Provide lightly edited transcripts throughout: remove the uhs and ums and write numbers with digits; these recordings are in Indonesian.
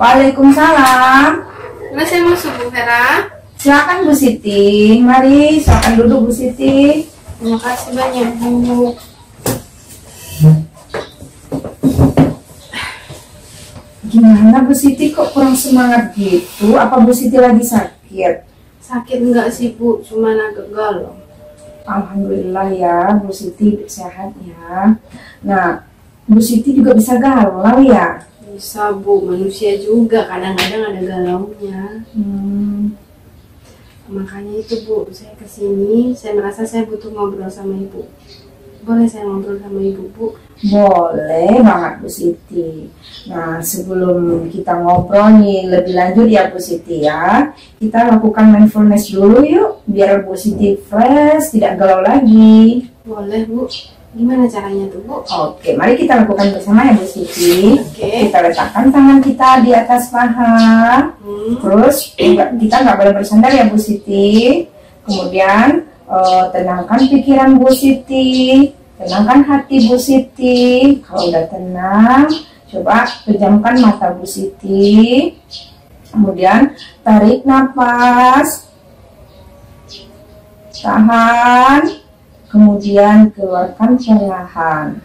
Waalaikumsalam. Nah, saya masuk Bu Vera. Silakan Bu Siti. Mari, silakan duduk Bu Siti. Terima kasih banyak Bu. Gimana Bu Siti, kok kurang semangat gitu? Apa Bu Siti lagi sakit? Sakit enggak sih Bu, cuman agak galau. Alhamdulillah ya, Bu Siti sehat ya. Nah, Bu Siti juga bisa galau ya? Bisa Bu, manusia juga kadang-kadang ada galaunya. Makanya itu Bu, saya kesini, saya merasa saya butuh ngobrol sama Ibu. Boleh saya ngobrol sama Ibu Bu? Boleh banget Bu Siti. Nah, sebelum kita ngobrol nih lebih lanjut ya Bu Siti ya, kita lakukan mindfulness dulu yuk, biar Bu Siti fresh, tidak galau lagi. Boleh Bu. Gimana caranya tuh Bu? Oke, mari kita lakukan bersama ya Bu Siti. Oke. Kita letakkan tangan kita di atas paha. Terus kita nggak boleh bersandar ya Bu Siti. Kemudian tenangkan pikiran Bu Siti, tenangkan hati Bu Siti. Kalau udah tenang, coba pejamkan mata Bu Siti. Kemudian tarik nafas, tahan, kemudian keluarkan perlahan.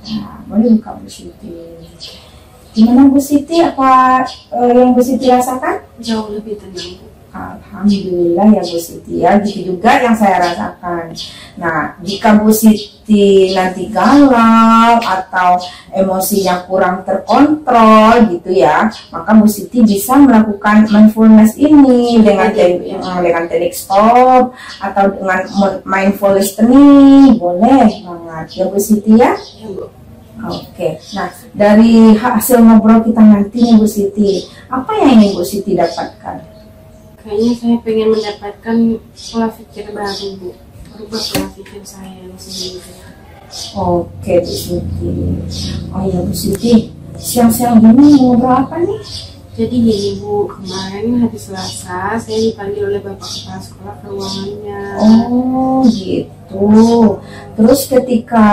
Nah, boleh buka Bu Siti. Gimana Bu Siti? Apa yang Bu Siti rasakan? Jauh lebih tenang Bu. Alhamdulillah ya Bu Siti ya, gitu juga yang saya rasakan. Nah, jika Bu Siti nanti galau atau emosinya kurang terkontrol gitu ya, maka Bu Siti bisa melakukan mindfulness ini dengan teknik stop atau dengan mindful listening, boleh banget ya Bu Siti ya. Ya Bu. Oke, nah dari hasil ngobrol kita nanti nih Bu Siti, apa yang ingin Bu Siti dapatkan? Kayaknya saya pengen mendapatkan pola pikir baru Bu, berubah pola pikir saya yang sebelumnya. Oke Bu Siti. Oh iya Bu Siti, siang-siang gini mau ngobrol apa nih? Jadi gini Bu, kemarin hari Selasa saya dipanggil oleh Bapak Kepala Sekolah ke ruangannya. Oh gitu. Terus ketika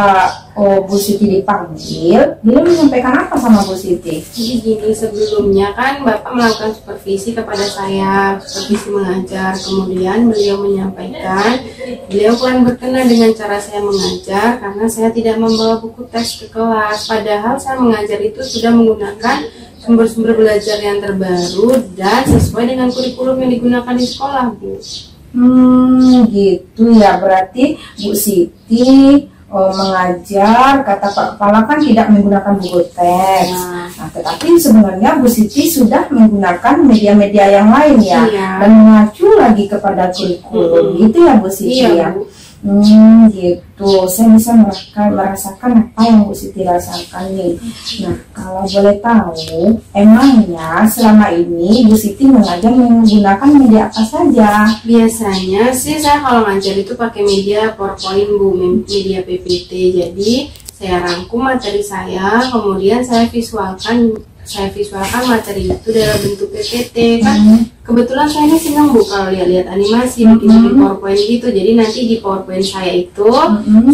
Bu Siti dipanggil, dia menyampaikan apa sama Bu Siti? Jadi gini, sebelumnya kan Bapak melakukan supervisi kepada saya, supervisi mengajar. Kemudian beliau menyampaikan, beliau kurang berkenan dengan cara saya mengajar karena saya tidak membawa buku teks ke kelas. Padahal saya mengajar itu sudah menggunakan sumber-sumber belajar yang terbaru dan sesuai dengan kurikulum yang digunakan di sekolah Bu. Gitu ya, berarti Bu Siti mengajar, kata Pak Kepala kan tidak menggunakan buku teks. Nah, tetapi sebenarnya Bu Siti sudah menggunakan media-media yang lain ya, dan mengacu lagi kepada kurikulum. Gitu ya Bu Siti ya. Bu. Gitu. Saya bisa merasakan apa yang Bu Siti rasakan nih. Nah, kalau boleh tahu, emangnya selama ini Bu Siti mengajar menggunakan media apa saja? Biasanya sih saya kalau ngajar itu pakai media PowerPoint Bu, media PPT. Jadi saya rangkum materi saya, kemudian saya visualkan materi itu dalam bentuk PPT kan. Kebetulan saya ini senang Bu kalau lihat animasi, bikin PowerPoint gitu. Jadi nanti di PowerPoint saya itu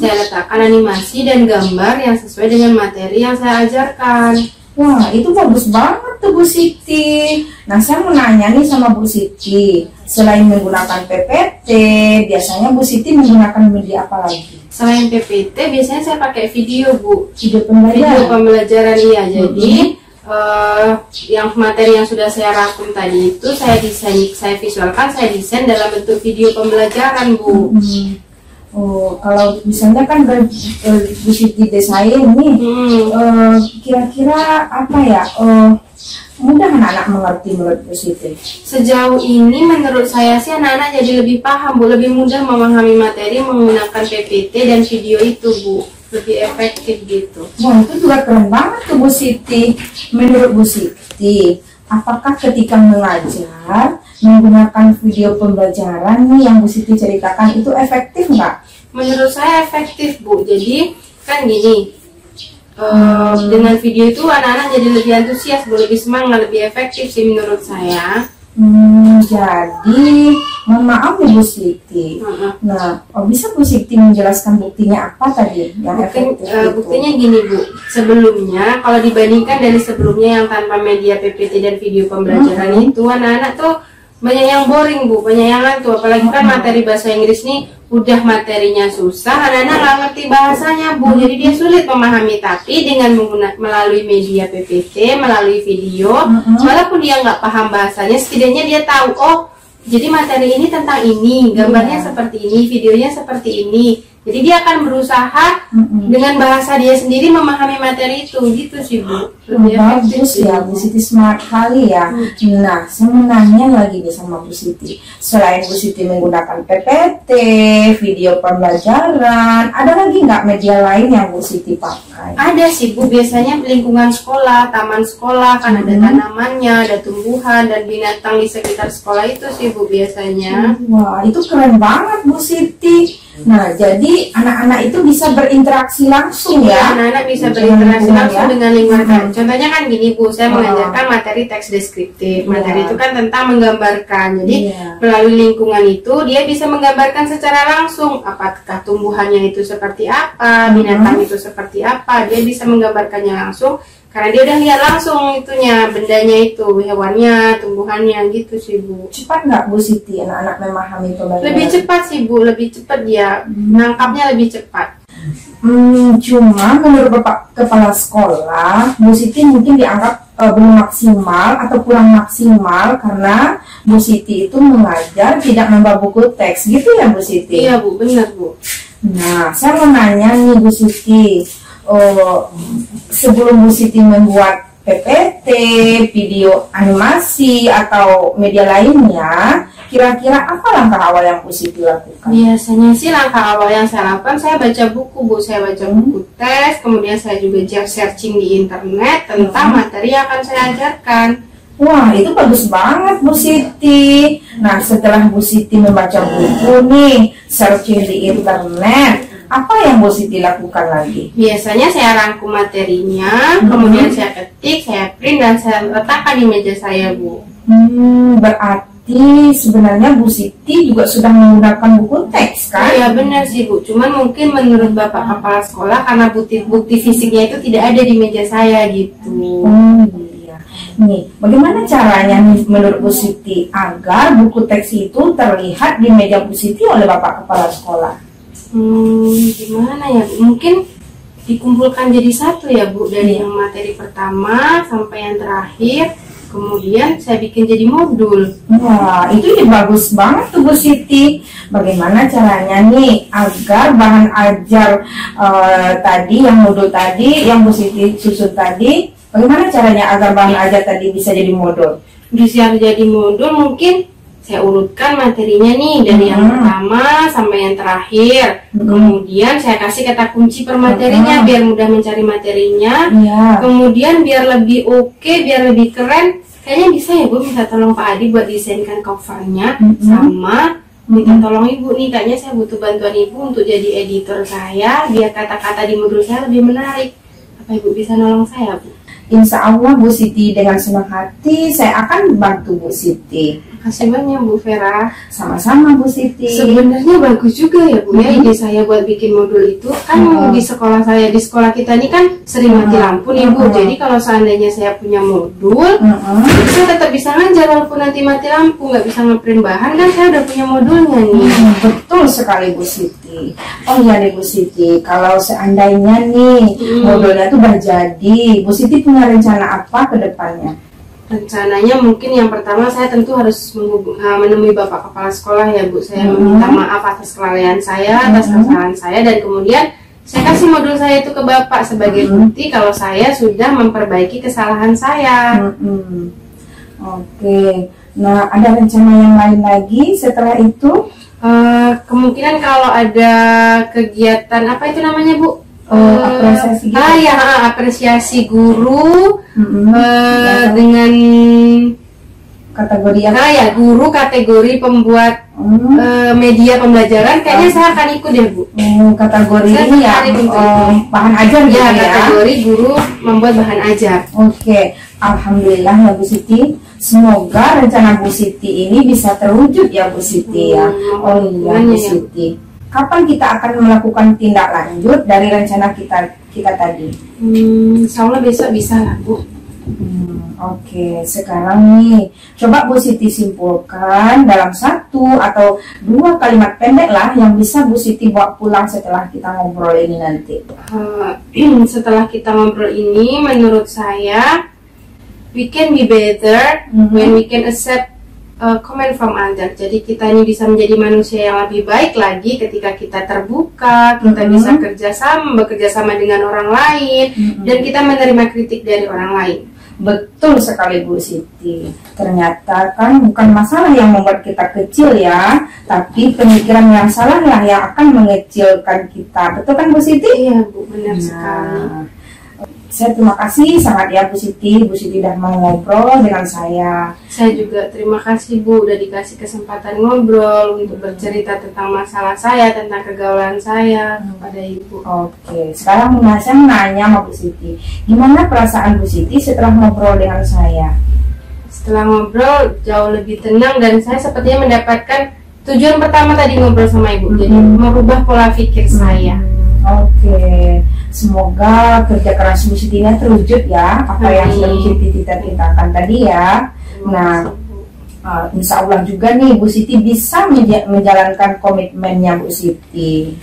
saya letakkan animasi dan gambar yang sesuai dengan materi yang saya ajarkan. Wah, itu bagus banget tuh Bu Siti. Nah, saya mau nanya nih sama Bu Siti, selain menggunakan PPT, biasanya Bu Siti menggunakan media apa lagi? Selain PPT, biasanya saya pakai video Bu. Video pembelajaran iya. Jadi yang materi yang sudah saya rangkum tadi itu saya visualkan, saya desain dalam bentuk video pembelajaran Bu. Oh, kalau misalnya kan Bu Siti desain nih, kira-kira apa ya? Mudah anak-anak mengerti menurut Bu Siti? Sejauh ini menurut saya sih anak-anak jadi lebih paham Bu, lebih mudah memahami materi menggunakan PPT dan video itu Bu, lebih efektif gitu. Wah, itu juga keren banget tuh Bu Siti. Menurut Bu Siti, apakah ketika mengajar menggunakan video pembelajaran nih yang Bu Siti ceritakan itu efektif nggak? Menurut saya efektif Bu. Jadi kan gini, dengan video itu anak-anak jadi lebih antusias, lebih semangat, lebih efektif sih menurut saya. Jadi, mohon maaf nih Bu Siti. Nah, bisa Bu Siti menjelaskan buktinya apa tadi yang efektif itu? Buktinya gini Bu, sebelumnya kalau dibandingkan dari sebelumnya yang tanpa media PPT dan video pembelajaran itu, anak-anak tuh banyak yang boring Bu, banyak yang ngantuk. Apalagi kan materi bahasa Inggris nih udah materinya susah, anak-anak nggak ngerti bahasanya Bu, jadi dia sulit memahami. Tapi dengan melalui media PPT, melalui video, walaupun dia nggak paham bahasanya, setidaknya dia tahu, oh jadi materi ini tentang ini, gambarnya seperti ini, videonya seperti ini. Jadi dia akan berusaha dengan bahasa dia sendiri memahami materi itu, gitu sih Bu. Bagus ya, Bu Siti smart kali ya. Nah, saya mau nanya lagi nih sama Bu Siti. Selain Bu Siti menggunakan PPT, video pembelajaran, ada lagi nggak media lain yang Bu Siti pakai? Ada sih Bu, biasanya lingkungan sekolah, taman sekolah, kan ada tanamannya, ada tumbuhan dan binatang di sekitar sekolah itu sih Bu biasanya. Wah, itu keren banget Bu Siti. Nah, jadi anak-anak itu bisa berinteraksi langsung ya? Anak-anak bisa berinteraksi langsung dengan lingkungan. Contohnya kan gini Bu, saya mengajarkan materi teks deskriptif. Materi itu kan tentang menggambarkan. Jadi melalui lingkungan itu dia bisa menggambarkan secara langsung apakah tumbuhannya itu seperti apa, binatang itu seperti apa. Dia bisa menggambarkannya langsung karena dia udah lihat langsung itunya, bendanya itu, hewannya, tumbuhannya gitu sih Bu. Cepat nggak Bu Siti anak-anak memahami pembelajaran? Lebih cepat sih Bu, lebih cepat dia menangkapnya lebih cepat. Cuma menurut Bapak Kepala Sekolah, Bu Siti mungkin dianggap belum maksimal atau kurang maksimal karena Bu Siti itu mengajar tidak membawa buku teks, gitu ya Bu Siti? Iya Bu, benar Bu. Nah, saya mau nanya nih Bu Siti, sebelum Bu Siti membuat PPT, video animasi atau media lainnya, kira-kira apa langkah awal yang Bu Siti lakukan? Biasanya sih langkah awal yang saya lakukan, saya baca buku Bu, saya baca buku tes, kemudian saya juga searching di internet tentang materi yang akan saya ajarkan. Wah, itu bagus banget Bu Siti. Nah, setelah Bu Siti membaca buku nih, searching di internet, apa yang Bu Siti lakukan lagi? Biasanya saya rangkum materinya, kemudian saya ketik, saya print, dan saya letakkan di meja saya Bu. Berarti sebenarnya Bu Siti juga sudah menggunakan buku teks kan? Iya benar sih Bu, cuman mungkin menurut Bapak Kepala Sekolah karena bukti fisiknya itu tidak ada di meja saya gitu. Iya. Nih, bagaimana caranya menurut Bu Siti agar buku teks itu terlihat di meja Bu Siti oleh Bapak Kepala Sekolah? Gimana ya Bu? Mungkin dikumpulkan jadi satu ya Bu, dari yang materi pertama sampai yang terakhir, kemudian saya bikin jadi modul. Wah, itu bagus banget tuh Bu Siti. Bagaimana caranya nih agar bahan ajar tadi, yang modul tadi, yang Bu Siti susun tadi, bagaimana caranya agar bahan ajar tadi bisa jadi modul? Bisa jadi modul, mungkin saya urutkan materinya nih dari yang pertama sampai yang terakhir. Kemudian saya kasih kata kunci per materinya biar mudah mencari materinya. Kemudian biar lebih oke, biar lebih keren, kayaknya bisa ya Bu minta tolong Pak Adi buat desainkan covernya, sama minta tolong Ibu nih, kayaknya saya butuh bantuan Ibu untuk jadi editor saya biar kata-kata di modul saya lebih menarik. Apa Ibu bisa nolong saya Bu? Insya Allah Bu Siti, dengan senang hati saya akan bantu Bu Siti. Kasih banyak Bu Vera. Sama-sama Bu Siti. Sebenarnya bagus juga ya Bu ya ide saya buat bikin modul itu. Kan di sekolah saya, di sekolah kita ini kan sering mati lampu nih Bu. Jadi kalau seandainya saya punya modul, saya tetap bisa ngajar walaupun nanti mati lampu, nggak bisa ngeprint bahan, kan saya udah punya modulnya nih. Betul sekali Bu Siti. Oh iya deh Bu Siti, kalau seandainya nih modulnya tuh udah jadi, Bu Siti punya rencana apa ke depannya? Rencananya mungkin yang pertama saya tentu harus menemui Bapak Kepala Sekolah ya Bu. Saya meminta maaf atas kelalaian saya, atas kesalahan saya, dan kemudian saya kasih modul saya itu ke Bapak sebagai bukti kalau saya sudah memperbaiki kesalahan saya. Oke. Nah, ada rencana yang lain lagi setelah itu? Kemungkinan kalau ada kegiatan apa itu namanya Bu? Apresiasi gitu. Apresiasi guru dengan Kategori yang Nah ya, guru kategori pembuat media pembelajaran, kayaknya saya akan ikut deh Bu. Kategori Saya ini ya tertarik untuk bahan ajar gitu Ya, ya. kategori guru membuat bahan ajar. Oke, alhamdulillah ya Bu Siti. Semoga rencana Bu Siti ini bisa terwujud ya Bu Siti ya. Oh iya Bu Siti. Kapan kita akan melakukan tindak lanjut dari rencana kita tadi? Insya Allah besok bisa lah Bu. Oke, sekarang nih coba Bu Siti simpulkan dalam 1 atau 2 kalimat pendek lah yang bisa Bu Siti bawa pulang setelah kita ngobrol ini nanti. Setelah kita ngobrol ini, menurut saya we can be better when we can accept comment from others. Jadi kita ini bisa menjadi manusia yang lebih baik lagi ketika kita terbuka, kita bisa bekerja sama dengan orang lain, dan kita menerima kritik dari orang lain. Betul sekali Bu Siti. Ternyata kan bukan masalah yang membuat kita kecil ya, tapi pemikiran yang salah lah yang akan mengecilkan kita. Betul kan Bu Siti? Iya Bu, benar sekali. Saya terima kasih sangat ya Bu Siti. Bu Siti udah mau ngobrol dengan saya. Saya juga terima kasih Bu, udah dikasih kesempatan ngobrol untuk bercerita tentang masalah saya, tentang kegaulan saya kepada Ibu. Oke, sekarang saya nanya sama Bu Siti, gimana perasaan Bu Siti setelah ngobrol dengan saya? Setelah ngobrol jauh lebih tenang, dan saya sepertinya mendapatkan tujuan pertama tadi ngobrol sama Ibu, jadi merubah pola pikir saya. Oke, semoga kerja keras Bu Siti terwujud ya, apa yang sudah Bu Siti cita-citakan tadi ya. Nah, insya Allah juga nih Bu Siti bisa menjalankan komitmennya Bu Siti.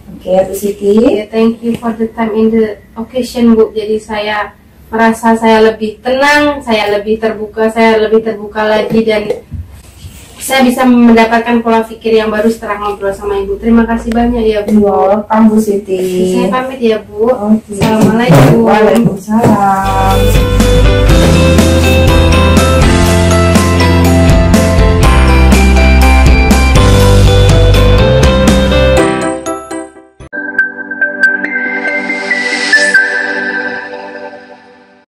Oke Bu Siti. Thank you for the time in the occasion Bu. Jadi saya merasa saya lebih tenang, saya lebih terbuka lagi, dan saya bisa mendapatkan pola pikir yang baru setelah ngobrol sama Ibu. Terima kasih banyak ya Bu. Welcome Bu Siti. Saya pamit ya Bu. Okay. Assalamualaikum. Waalaikumsalam.